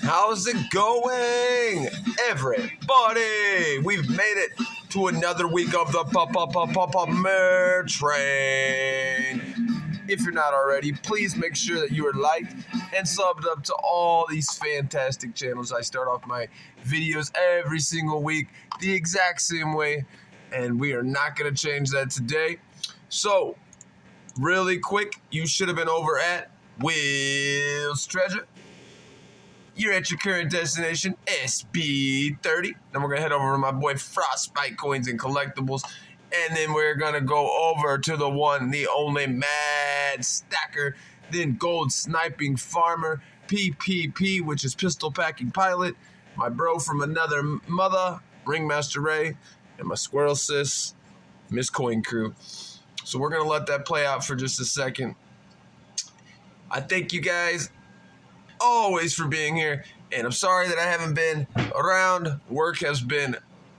How's it going, everybody? We've made it to another week of the Mer Train. If you're not already, please make sure that you are liked and subbed up to all these fantastic channels. I start off my videos every single week the exact same way, and we are not going to change that today. So, really quick, you should have been over at Will's Treasure. You're at your current destination, SB30. Then we're going to head over to my boy Frostbyte Coins and Collectibles. And then we're going to go over to the one, the only Mad Stacker. Then Gold Sniping Farmer, PPP, which is Pistol Packing Pilot. My bro from another mother, Ringmaster Ray. And my squirrel sis, Miss Coin Crew. So we're going to let that play out for just a second. I thank you guys always for being here, and I'm sorry that I haven't been around. Work has been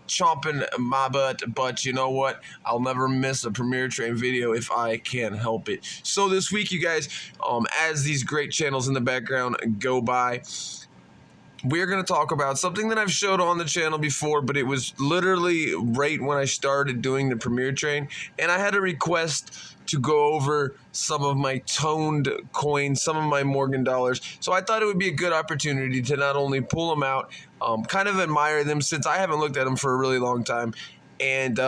chomping my butt, but you know what? I'll never miss a Premier Train video if I can help it. So this week, you guys, as these great channels in the background go by, we're going to talk about something that I've showed on the channel before, but it was literally right when I started doing the Premier Train, and I had a request to go over some of my toned coins, some of my Morgan dollars. So I thought it would be a good opportunity to not only pull them out, kind of admire them since I haven't looked at them for a really long time. And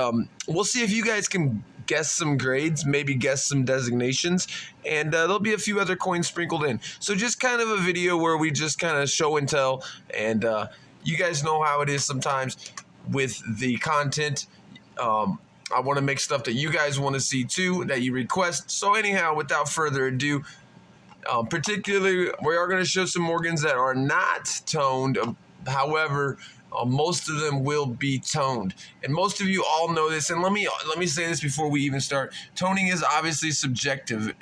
we'll see if you guys can guess some grades, maybe guess some designations, and there'll be a few other coins sprinkled in. So just kind of a video where we just kind of show and tell, and you guys know how it is sometimes with the content. I want to make stuff that you guys want to see too, that you request. So anyhow, without further ado, particularly, we are going to show some Morgans that are not toned. However, most of them will be toned, and most of you all know this. And let me say this before we even start: toning is obviously subjective.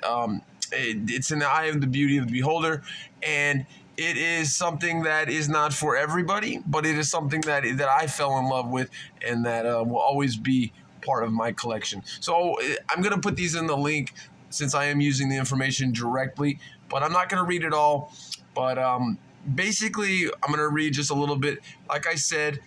It's in the eye of the beauty of the beholder, and it is something that is not for everybody. But it is something that I fell in love with, and that will always be part of my collection. So I'm going to put these in the link since I am using the information directly, but I'm not going to read it all. But basically, I'm going to read just a little bit. Like I said,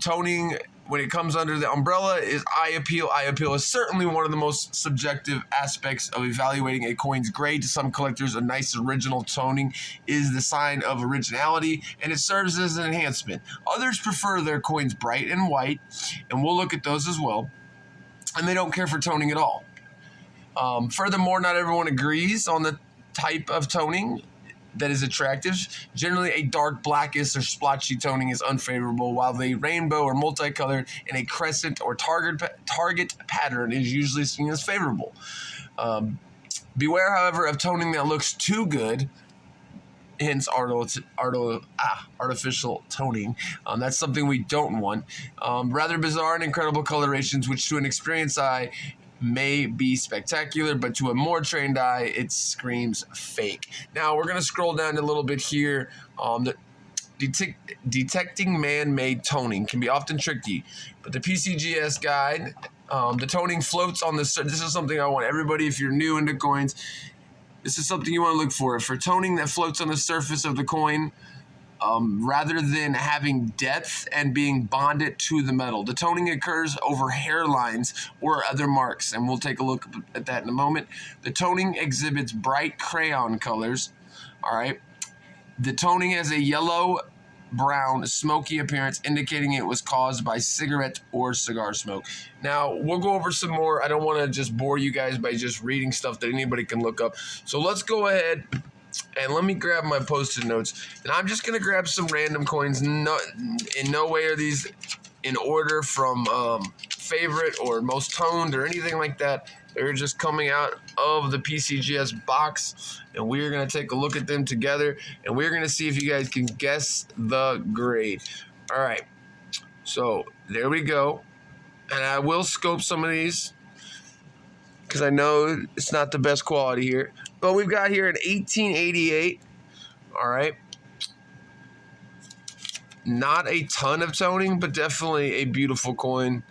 toning, when it comes under the umbrella, is eye appeal. Eye appeal is certainly one of the most subjective aspects of evaluating a coin's grade. To some collectors, a nice original toning is the sign of originality, and it serves as an enhancement. Others prefer their coins bright and white, and we'll look at those as well. And they don't care for toning at all. Furthermore, not everyone agrees on the type of toning that is attractive. Generally, a dark blackish or splotchy toning is unfavorable, while the rainbow or multicolored in a crescent or target pattern is usually seen as favorable. Beware, however, of toning that looks too good, hence artificial toning. That's something we don't want. Rather bizarre and incredible colorations, which to an experienced eye may be spectacular, but to a more trained eye, it screams fake. Now, we're going to scroll down a little bit here. Detecting man-made toning can be often tricky, but the PCGS guide, the toning floats on the surface. This is something I want everybody, if you're new into coins, this is something you want to look for. For toning that floats on the surface of the coin, rather than having depth and being bonded to the metal. The toning occurs over hairlines or other marks, and we'll take a look at that in a moment. The toning exhibits bright crayon colors, all right? The toning has a yellow-brown, smoky appearance, indicating it was caused by cigarette or cigar smoke. Now, we'll go over some more. I don't want to just bore you guys by just reading stuff that anybody can look up. So let's go ahead and let me grab my Post-it notes. And I'm just going to grab some random coins. In no way are these in order from favorite or most toned or anything like that. They're just coming out of the PCGS box, and we're going to take a look at them together, and we're going to see if you guys can guess the grade. All right, so there we go. And I will scope some of these because I know it's not the best quality here. But we've got here an 1888, all right. Not a ton of toning, but definitely a beautiful coin.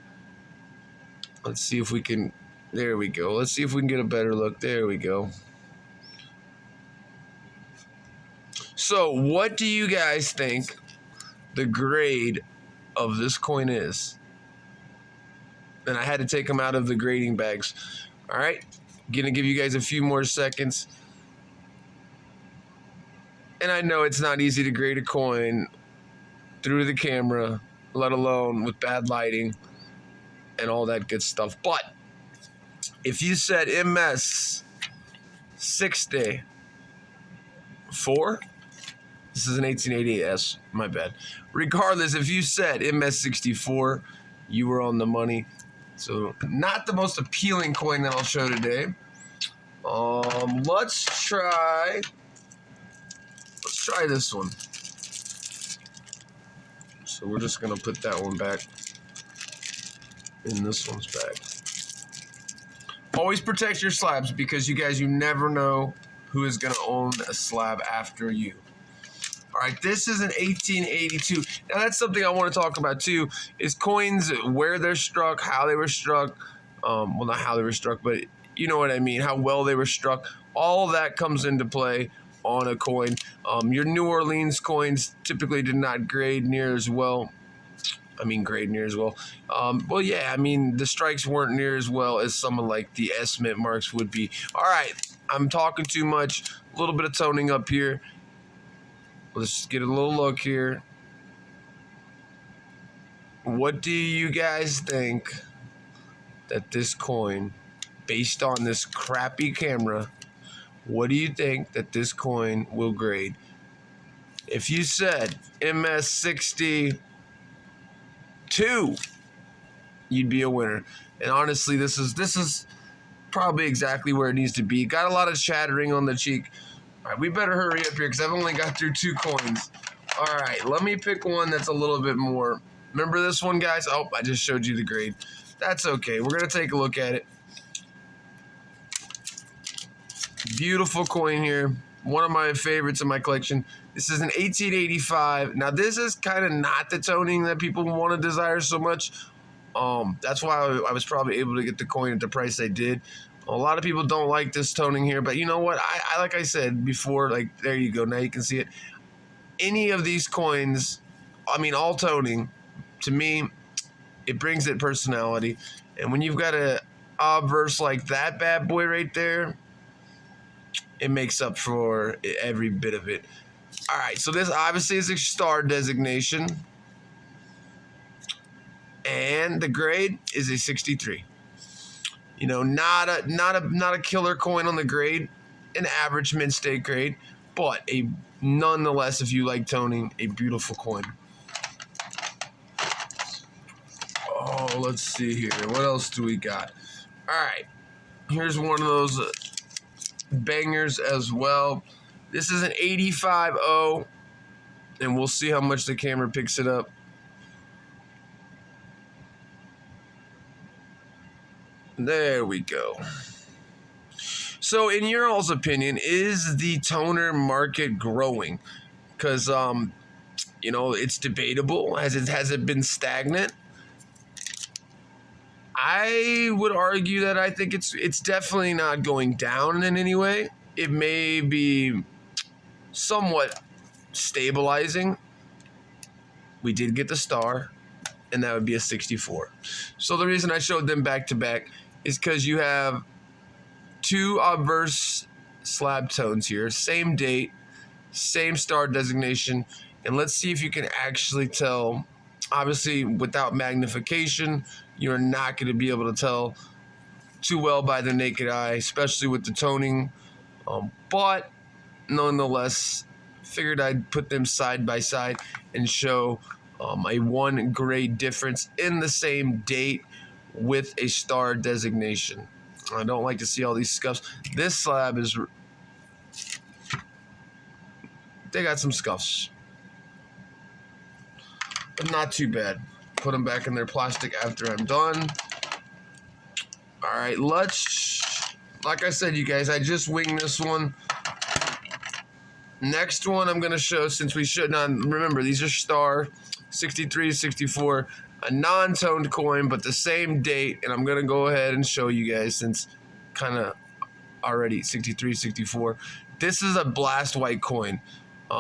Let's see if we can, there we go. Let's see if we can get a better look. There we go. So what do you guys think the grade of this coin is? And I had to take them out of the grading bags. All right, gonna give you guys a few more seconds. And I know it's not easy to grade a coin through the camera, let alone with bad lighting and all that good stuff. But if you said MS 64, this is an 1888S, my bad. Regardless, if you said MS 64, you were on the money. So not the most appealing coin that I'll show today. Let's try this one. So we're just gonna put that one back in this one's bag. Always protect your slabs because you guys, you never know who is gonna own a slab after you. All right, this is an 1882. Now that's something I want to talk about too, is coins, where they're struck, how they were struck. Well, not how they were struck, but you know what I mean, how well they were struck. All of that comes into play on a coin. Your New Orleans coins typically did not grade near as well. Well, yeah, I mean, the strikes weren't near as well as some of like the S-Mint marks would be. All right, I'm talking too much. A little bit of toning up here. Let's just get a little look here. What do you guys think that this coin, based on this crappy camera, what do you think that this coin will grade? If you said MS 62, you'd be a winner. And honestly, this is probably exactly where it needs to be. Got a lot of chattering on the cheek. All right, we better hurry up here because I've only got through 2 coins. All right, let me pick one that's a little bit more. Remember this one, guys? Oh, I just showed you the grade. That's okay. We're going to take a look at it. Beautiful coin here. One of my favorites in my collection. This is an 1885. Now, this is kind of not the toning that people want to desire so much. That's why I was probably able to get the coin at the price I did. A lot of people don't like this toning here, but you know what? I like I said before, like, there you go. Now you can see it. Any of these coins, I mean, all toning, to me, it brings it personality. And when you've got a obverse like that bad boy right there, it makes up for every bit of it. All right, so this obviously is a star designation. And the grade is a 63. You know, not a killer coin on the grade, an average mint-state grade, but nonetheless, if you like toning, a beautiful coin. Oh, let's see here. What else do we got? All right, here's one of those bangers as well. This is an 85-0, and we'll see how much the camera picks it up. There we go. So in your all's opinion, is the toner market growing? Because, you know, it's debatable. Has it been stagnant? I would argue that I think it's definitely not going down in any way. It may be somewhat stabilizing. We did get the star, and that would be a 64. So the reason I showed them back to back is because you have 2 obverse slab tones here, same date, same star designation, and let's see if you can actually tell. Obviously, without magnification, you're not going to be able to tell too well by the naked eye, especially with the toning. But nonetheless, figured I'd put them side by side and show a 1 grade difference in the same date with a star designation. I don't like to see all these scuffs. This slab is, they got some scuffs, but not too bad. Put them back in their plastic after I'm done. All right, like I said, you guys, I just winged this one. Next one I'm going to show, since we should not, remember, these are star, 63, 64, a non-toned coin, but the same date, and I'm going to go ahead and show you guys, since kind of already 63, 64. This is a blast white coin.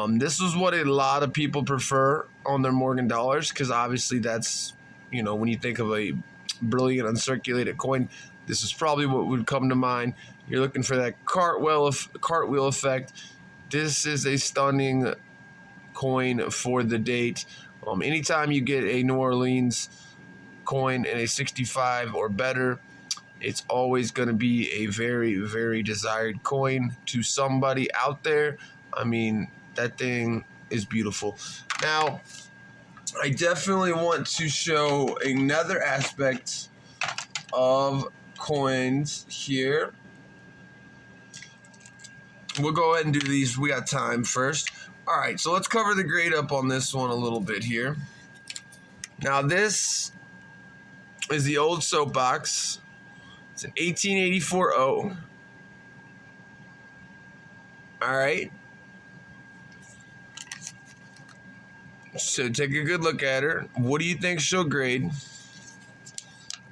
This is what a lot of people prefer on their Morgan dollars, because obviously that's, when you think of a brilliant uncirculated coin, this is probably what would come to mind. You're looking for that cartwheel effect. This is a stunning coin for the date. Anytime you get a New Orleans coin in a 65 or better, it's always going to be a very, very desired coin to somebody out there. I mean, that thing is beautiful. Now, I definitely want to show another aspect of coins here. We'll go ahead and do these. We got time first. All right, so let's cover the grade up on this one a little bit here. Now, this is the old soapbox. It's an 1884 O. All right. So take a good look at her. What do you think she'll grade?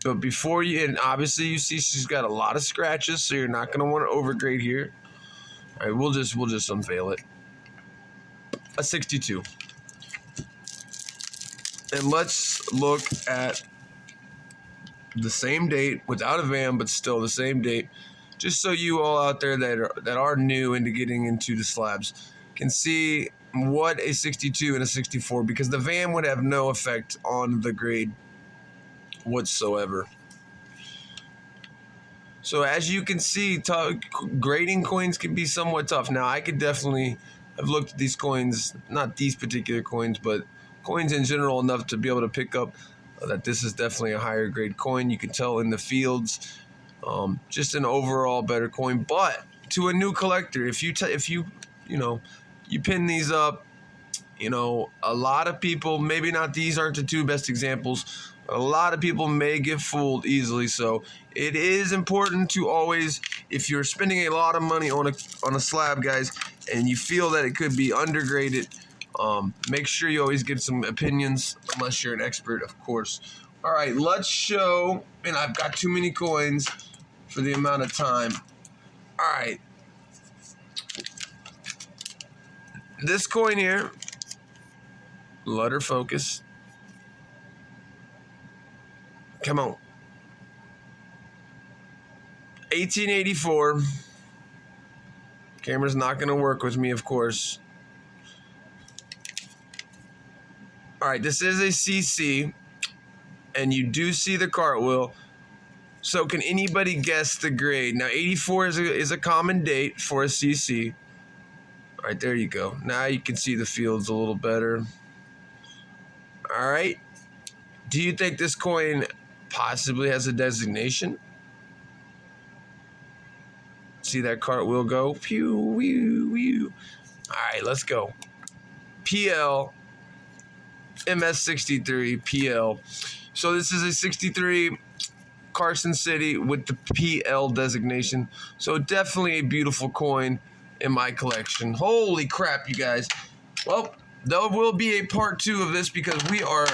But before you, and obviously you see she's got a lot of scratches, so you're not going to want to overgrade here. All right, we'll just unveil it. A 62. And let's look at the same date without a van, but still the same date, just so you all out there that are new into getting into the slabs can see what a 62 and a 64, because the van would have no effect on the grade whatsoever. So as you can see, grading coins can be somewhat tough. Now, I could definitely have looked at these coins, not these particular coins, but coins in general, enough to be able to pick up that this is definitely a higher grade coin. You can tell in the fields, just an overall better coin. But to a new collector, if you pin these up, a lot of people, maybe not, these aren't the two best examples, a lot of people may get fooled easily. So it is important to always, if you're spending a lot of money on a slab, guys, and you feel that it could be undergraded, make sure you always get some opinions, unless you're an expert, of course. All right, let's show, and I've got too many coins for the amount of time. All right. This coin here, let her focus. Come on. 1884. Camera's not going to work with me, of course. All right, this is a CC, and you do see the cartwheel. So can anybody guess the grade? Now, 84 is a common date for a CC. All right, there you go. Now you can see the fields a little better. All right. Do you think this coin possibly has a designation? See that cartwheel go? Pew, whew, whew. All right, let's go. PL, MS63, PL. So this is a 63 Carson City with the PL designation. So definitely a beautiful coin in my collection. Holy crap, you guys. Well, there will be a part 2 of this, because we are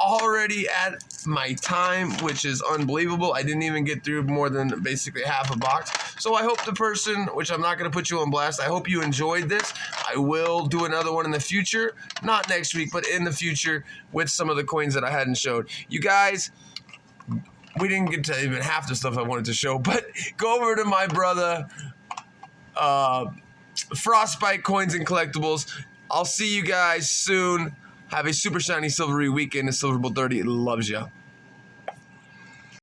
already at my time, which is unbelievable. I didn't even get through more than basically half a box. So I hope the person, which I'm not going to put you on blast, I hope you enjoyed this. I will do another one in the future, not next week, but in the future, with some of the coins that I hadn't showed. You guys, we didn't get to even half the stuff I wanted to show, but go over to my brother, Frostbyte Coins and Collectibles. I'll see you guys soon. Have a super shiny silvery weekend. The Silver Bull 30 loves ya.